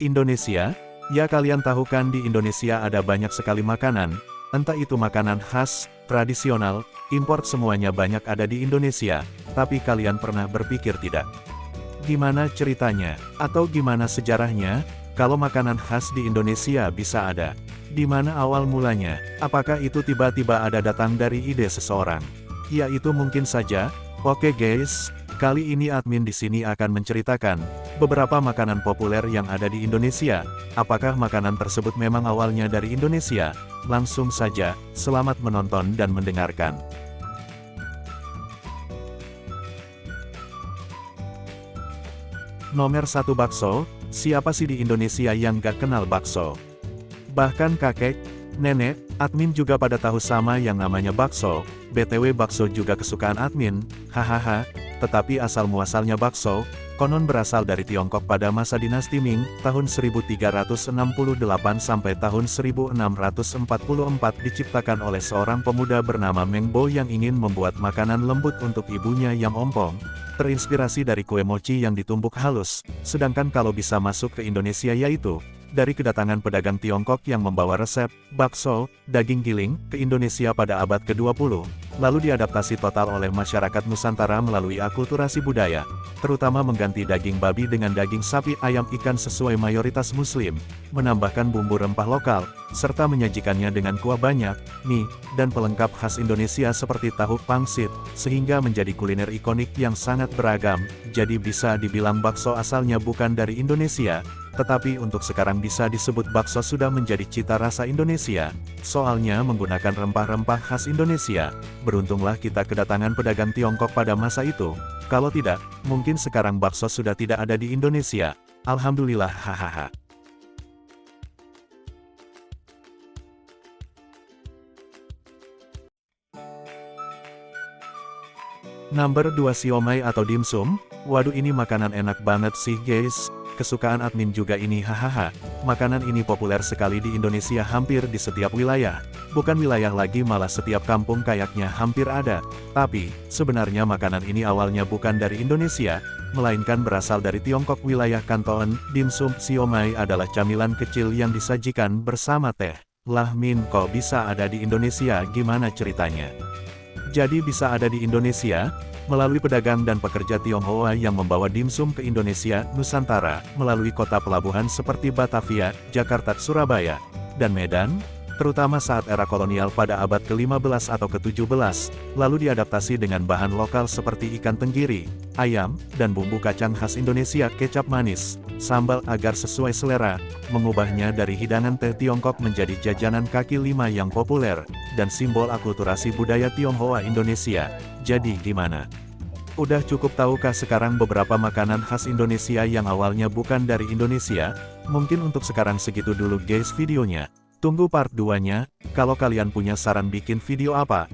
Indonesia? Ya, kalian tahu kan di Indonesia ada banyak sekali makanan, entah itu makanan khas, tradisional, import, semuanya banyak ada di Indonesia. Tapi kalian pernah berpikir tidak? Gimana ceritanya? Atau gimana sejarahnya? Kalau makanan khas di Indonesia bisa ada? Di mana awal mulanya? Apakah itu tiba-tiba ada datang dari ide seseorang? Ya, itu mungkin saja. Oke guys, kali ini admin di sini akan menceritakan beberapa makanan populer yang ada di Indonesia. Apakah makanan tersebut memang awalnya dari Indonesia? Langsung saja, selamat menonton dan mendengarkan. Nomor 1, bakso. Siapa sih di Indonesia yang gak kenal bakso? Bahkan kakek, nenek, admin juga pada tahu sama yang namanya bakso. BTW bakso juga kesukaan admin, hahaha. Tetapi asal-muasalnya bakso, konon berasal dari Tiongkok pada masa dinasti Ming, tahun 1368 sampai tahun 1644, diciptakan oleh seorang pemuda bernama Meng Bo yang ingin membuat makanan lembut untuk ibunya yang ompong. Terinspirasi dari kue mochi yang ditumbuk halus, sedangkan kalau bisa masuk ke Indonesia yaitu dari kedatangan pedagang Tiongkok yang membawa resep bakso, daging giling, ke Indonesia pada abad ke-20, lalu diadaptasi total oleh masyarakat Nusantara melalui akulturasi budaya, terutama mengganti daging babi dengan daging sapi, ayam, ikan sesuai mayoritas Muslim, menambahkan bumbu rempah lokal, serta menyajikannya dengan kuah banyak, mie, dan pelengkap khas Indonesia seperti tahu pangsit, sehingga menjadi kuliner ikonik yang sangat beragam. Jadi bisa dibilang bakso asalnya bukan dari Indonesia, tetapi untuk sekarang bisa disebut bakso sudah menjadi cita rasa Indonesia, soalnya menggunakan rempah-rempah khas Indonesia. Beruntunglah kita kedatangan pedagang Tiongkok pada masa itu, kalau tidak, mungkin sekarang bakso sudah tidak ada di Indonesia. Alhamdulillah, hahaha. Nomor 2, siomay atau dimsum. Waduh, ini makanan enak banget sih guys. Kesukaan admin juga ini, hahaha. Makanan ini populer sekali di Indonesia, hampir di setiap wilayah. Bukan wilayah lagi, malah setiap kampung kayaknya hampir ada. Tapi, sebenarnya makanan ini awalnya bukan dari Indonesia, melainkan berasal dari Tiongkok, wilayah Kanton. Dimsum, siomay adalah camilan kecil yang disajikan bersama teh. Lah Min, kok bisa ada di Indonesia, gimana ceritanya? Jadi bisa ada di Indonesia melalui pedagang dan pekerja Tionghoa yang membawa dimsum ke Indonesia, Nusantara, melalui kota pelabuhan seperti Batavia, Jakarta, Surabaya, dan Medan, terutama saat era kolonial pada abad ke-15 atau ke-17, lalu diadaptasi dengan bahan lokal seperti ikan tenggiri, ayam, dan bumbu kacang khas Indonesia, kecap manis, sambal, agar sesuai selera, mengubahnya dari hidangan teh Tiongkok menjadi jajanan kaki lima yang populer, dan simbol akulturasi budaya Tionghoa Indonesia. Jadi gimana? Udah cukup tahukah sekarang beberapa makanan khas Indonesia yang awalnya bukan dari Indonesia? Mungkin untuk sekarang segitu dulu guys videonya. Tunggu part 2-nya, kalau kalian punya saran bikin video apa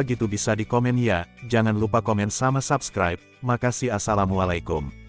gitu bisa di komen ya. Jangan lupa komen sama subscribe. Makasih, assalamualaikum.